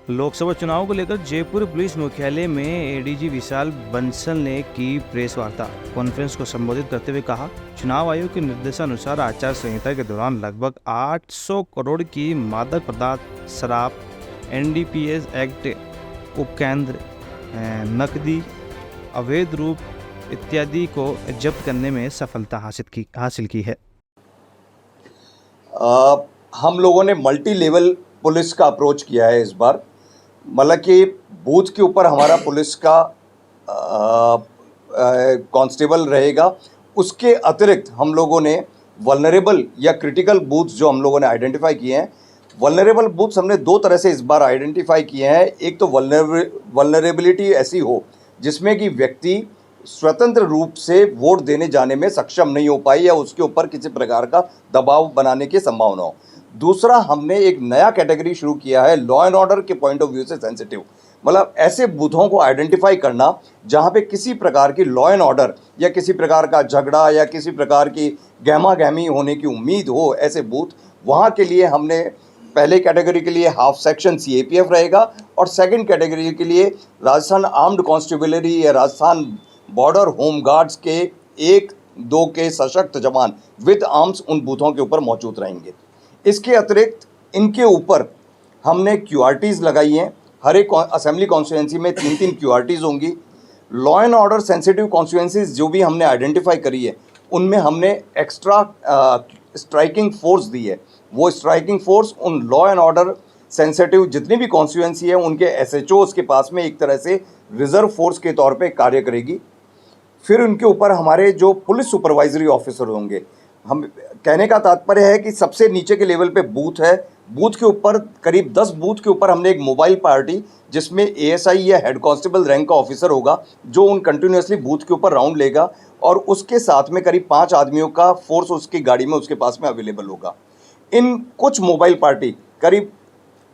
लोकसभा चुनाव को लेकर जयपुर पुलिस मुख्यालय में एडीजी विशाल बंसल ने की प्रेस वार्ता। कॉन्फ्रेंस को संबोधित करते हुए कहा, चुनाव आयोग के निर्देशानुसार आचार संहिता के दौरान लगभग 800 करोड़ की मादक पदार्थ, शराब, एनडीपीएस एक्ट, उपकेंद्र, नकदी, अवैध रूप इत्यादि को जब्त करने में सफलता हासिल की है। हम लोगों ने मल्टी लेवल पुलिस का अप्रोच किया है इस बार। मतलब कि बूथ के ऊपर हमारा पुलिस का कांस्टेबल रहेगा। उसके अतिरिक्त हम लोगों ने वल्नरेबल या क्रिटिकल बूथ्स जो हम लोगों ने आइडेंटिफाई किए हैं, वल्नरेबल बूथ्स हमने दो तरह से इस बार आइडेंटिफाई किए हैं। एक तो वल्नरेबिलिटी ऐसी हो जिसमें कि व्यक्ति स्वतंत्र रूप से वोट देने जाने में सक्षम नहीं हो पाए या उसके ऊपर किसी प्रकार का दबाव बनाने की संभावना हो। दूसरा, हमने एक नया कैटेगरी शुरू किया है लॉ एंड ऑर्डर के पॉइंट ऑफ व्यू से सेंसिटिव। मतलब ऐसे बूथों को आइडेंटिफाई करना जहां पे किसी प्रकार की लॉ एंड ऑर्डर या किसी प्रकार का झगड़ा या किसी प्रकार की गहमा गहमी होने की उम्मीद हो, ऐसे बूथ, वहां के लिए हमने पहले कैटेगरी के लिए हाफ सेक्शन सीएपीएफ रहेगा और सेकंड कैटेगरी के लिए राजस्थान आर्म्ड कांस्टेबलरी या राजस्थान बॉर्डर होम गार्ड्स के 1-2 के सशक्त जवान विद आर्म्स उन बूथों के ऊपर मौजूद रहेंगे। इसके अतिरिक्त इनके ऊपर हमने क्यूआरटीज़ लगाई हैं। हर एक असेंबली कॉन्स्टिट्यूंसी में 3-3 क्यूआरटीज़ होंगी। Law and order sensitive constituencies जो भी हमने आइडेंटिफाई करी है, उनमें हमने एक्स्ट्रा स्ट्राइकिंग फोर्स दी है। वो स्ट्राइकिंग फोर्स उन लॉ एंड ऑर्डर सेंसिटिव जितनी भी कॉन्स्टिट्यूंसी है उनके एसएचओज के पास में एक तरह से रिजर्व फोर्स के तौर पे कार्य करेगी। फिर उनके ऊपर हमारे जो पुलिस सुपरवाइजरी ऑफिसर होंगे। हम कहने का तात्पर्य है कि सबसे नीचे के लेवल पे बूथ है, बूथ के ऊपर करीब 10 बूथ के ऊपर हमने एक मोबाइल पार्टी जिसमें एएसआई या हेड कांस्टेबल रैंक का ऑफिसर होगा जो उन कंटिन्यूसली बूथ के ऊपर राउंड लेगा और उसके साथ में करीब 5 आदमियों का फोर्स उसकी गाड़ी में उसके पास में अवेलेबल होगा। इन कुछ मोबाइल पार्टी करीब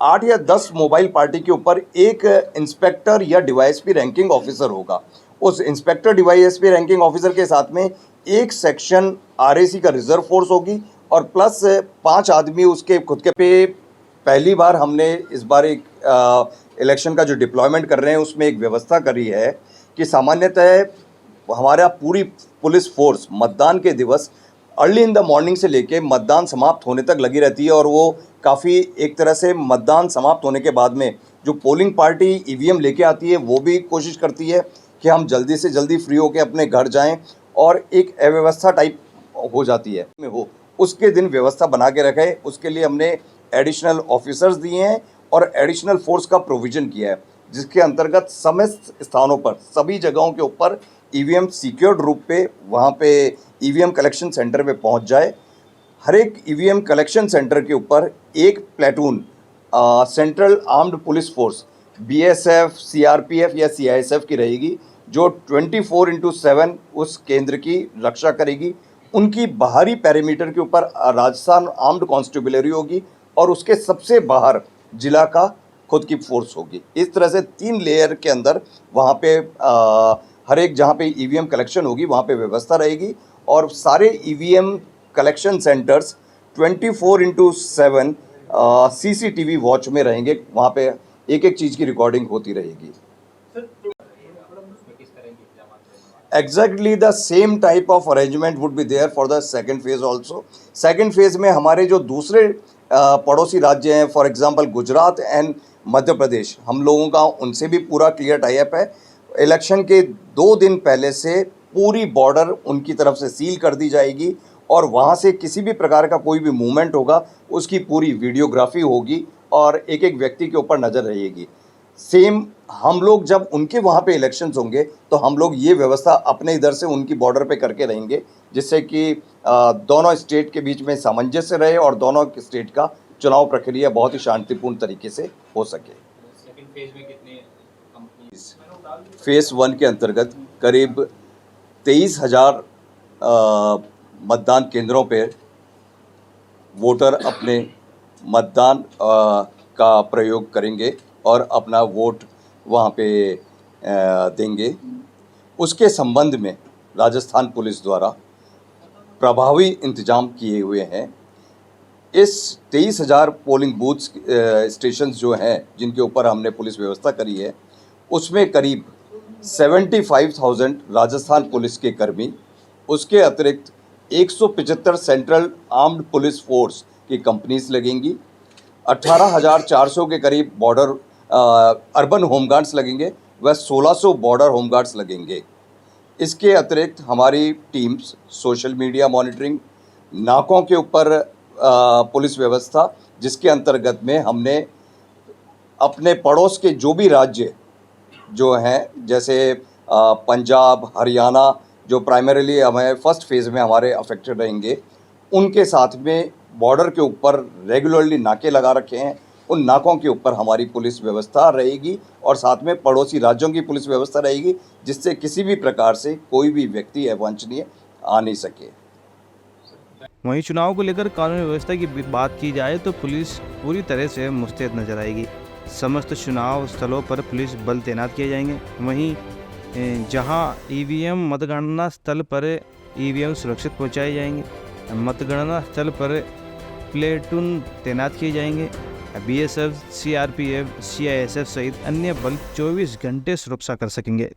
8 या 10 मोबाइल पार्टी के ऊपर एक इंस्पेक्टर या डीवाईएसपी रैंकिंग ऑफिसर होगा। उस इंस्पेक्टर डीवाईएसपी रैंकिंग ऑफिसर के साथ में एक सेक्शन आरएसी का रिजर्व फोर्स होगी और प्लस 5 आदमी उसके खुद के पे। पहली बार हमने इस बार एक इलेक्शन का जो डिप्लॉयमेंट कर रहे हैं उसमें एक व्यवस्था करी है कि सामान्यतः हमारा पूरी पुलिस फोर्स मतदान के दिवस अर्ली इन द मॉर्निंग से लेके मतदान समाप्त होने तक लगी रहती है और वो काफ़ी एक तरह से मतदान समाप्त होने के बाद में जो पोलिंग पार्टी ईवीएम लेके आती है वो भी कोशिश करती है कि हम जल्दी से जल्दी फ्री होकर अपने घर जाएं और एक अव्यवस्था टाइप हो जाती है में हो उसके दिन व्यवस्था बना के रखे। उसके लिए हमने एडिशनल ऑफिसर्स दिए हैं और एडिशनल फोर्स का प्रोविज़न किया है जिसके अंतर्गत समस्त स्थानों पर सभी जगहों के ऊपर ईवीएम सिक्योर्ड रूप पे वहाँ पे ईवीएम कलेक्शन सेंटर पे पहुँच जाए। हर एक ईवीएम कलेक्शन सेंटर के ऊपर एक platoon central armed police force BSF, CRPF या सीआईएसएफ की रहेगी जो 24/7 उस केंद्र की रक्षा करेगी। उनकी बाहरी पैरामीटर के ऊपर राजस्थान आर्म्ड कांस्टेबलरी होगी और उसके सबसे बाहर जिला का खुद की फोर्स होगी। इस तरह से 3 लेयर के अंदर वहाँ पे हर एक जहाँ पे ईवीएम कलेक्शन होगी वहाँ पे व्यवस्था रहेगी और सारे EVM collection centres 24/7 CCTV watch में रहेंगे। वहाँ पे एक एक चीज़ की रिकॉर्डिंग होती रहेगी। Exactly the same type of arrangement would be there for the second phase also. Second phase में हमारे जो दूसरे पड़ोसी राज्य हैं, for example Gujarat and Madhya Pradesh, हम लोगों का उनसे भी पूरा क्लियर टाई अप है। इलेक्शन के 2 दिन पहले से पूरी बॉर्डर उनकी तरफ से सील कर दी जाएगी और वहाँ से किसी भी प्रकार का कोई भी मूवमेंट होगा उसकी पूरी वीडियोग्राफी होगी और एक एक व्यक्ति के ऊपर नज़र रहेगी। सेम हम लोग जब उनके वहाँ पे इलेक्शंस होंगे तो हम लोग ये व्यवस्था अपने इधर से उनकी बॉर्डर पे करके रहेंगे जिससे कि दोनों स्टेट के बीच में सामंजस्य रहे और दोनों स्टेट का चुनाव प्रक्रिया बहुत ही शांतिपूर्ण तरीके से हो सके। सेकंड फेज में कितने कंपनीज? फेज़ 1 के अंतर्गत करीब 23,000 मतदान केंद्रों पे वोटर अपने मतदान का प्रयोग करेंगे और अपना वोट वहाँ पे देंगे। उसके संबंध में राजस्थान पुलिस द्वारा प्रभावी इंतजाम किए हुए हैं। इस 23,000 पोलिंग बूथ्स स्टेशन जो हैं जिनके ऊपर हमने पुलिस व्यवस्था करी है, उसमें करीब 75,000 राजस्थान पुलिस के कर्मी, उसके अतिरिक्त 175 सेंट्रल आर्म्ड पुलिस फोर्स की कंपनीज लगेंगी, 18,400 के करीब बॉर्डर अर्बन होमगार्ड्स लगेंगे व 1,600 बॉर्डर होमगार्ड्स लगेंगे। इसके अतिरिक्त हमारी टीम्स सोशल मीडिया मॉनिटरिंग, नाकों के ऊपर पुलिस व्यवस्था, जिसके अंतर्गत में हमने अपने पड़ोस के जो भी राज्य जो हैं जैसे पंजाब, हरियाणा, जो प्राइमरीली हमें फर्स्ट फेज़ में हमारे अफेक्टेड रहेंगे, उनके साथ में बॉर्डर के ऊपर रेगुलरली नाके लगा रखे हैं। उन नाकों के ऊपर हमारी पुलिस व्यवस्था रहेगी और साथ में पड़ोसी राज्यों की पुलिस व्यवस्था रहेगी, जिससे किसी भी प्रकार से कोई भी व्यक्ति अवांछनीय आ नहीं सके। वहीं चुनाव को लेकर कानून व्यवस्था की बात की जाए तो पुलिस पूरी तरह से मुस्तैद नजर आएगी। समस्त चुनाव स्थलों पर पुलिस बल तैनात किए जाएंगे। वहीं जहां ईवीएम मतगणना स्थल पर ईवीएम सुरक्षित पहुंचाए जाएंगे, मतगणना स्थल पर प्लेटून तैनात किए जाएंगे। बीएसएफ, सीआरपीएफ, सीआईएसएफ सहित अन्य बल 24 घंटे सुरक्षा कर सकेंगे।